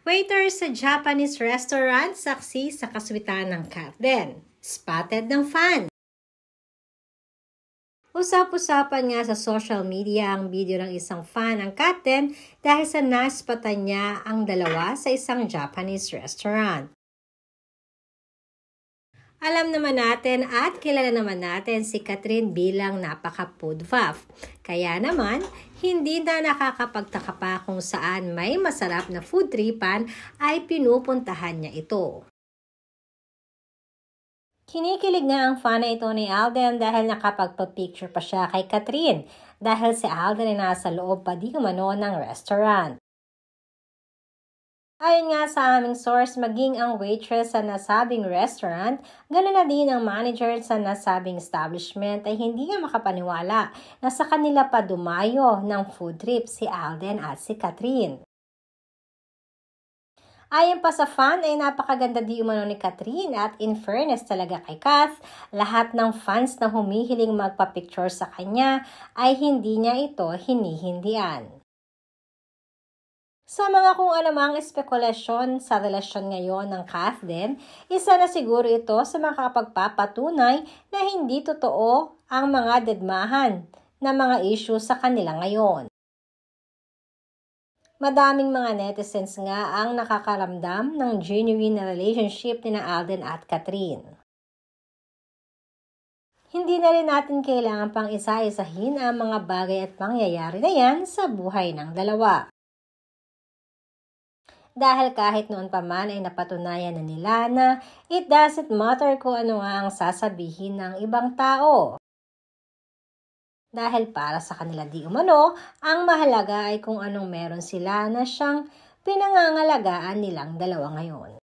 Waiter sa Japanese restaurant saksi sa kaswitan ng Katden. Spotted ng fan. Usap-usapan nga sa social media ang video ng isang fan ng Katden dahil sa naspatan niya ang dalawa sa isang Japanese restaurant. Alam naman natin at kilala naman natin si Catherine bilang napaka-food buff. Kaya naman, hindi na nakakapagtaka pa kung saan may masarap na food tripan ay pinupuntahan niya ito. Kinikilig nga ang fan na ito ni Alden dahil nakapagpa-picture pa siya kay Catherine dahil si Alden ay nasa loob pa di umano ng restaurant. Ayon nga sa aming source, maging ang waitress sa nasabing restaurant, ganoon na din ang manager sa nasabing establishment ay hindi nga makapaniwala na sa kanila pa dumayo ng food trip si Alden at si Catherine. Ayon pa sa fan ay napakaganda di umano ni Catherine at in fairness talaga kay Kath, lahat ng fans na humihiling magpa-picture sa kanya ay hindi niya ito hinihindian. Sa mga kung anumang espekulasyon sa relasyon ngayon ng Katden, isa na siguro ito sa makapagpapatunay na hindi totoo ang mga dedmahan na mga issue sa kanila ngayon. Madaming mga netizens nga ang nakakaramdam ng genuine na relationship ni Alden at Catherine. Hindi na rin natin kailangan pang isa-isahin ang mga bagay at pangyayari na yan sa buhay ng dalawa. Dahil kahit noon pa man ay napatunayan na nila na it doesn't matter kung ano nga ang sasabihin ng ibang tao. Dahil para sa kanila di umano, ang mahalaga ay kung anong meron sila na siyang pinangangalagaan nilang dalawa ngayon.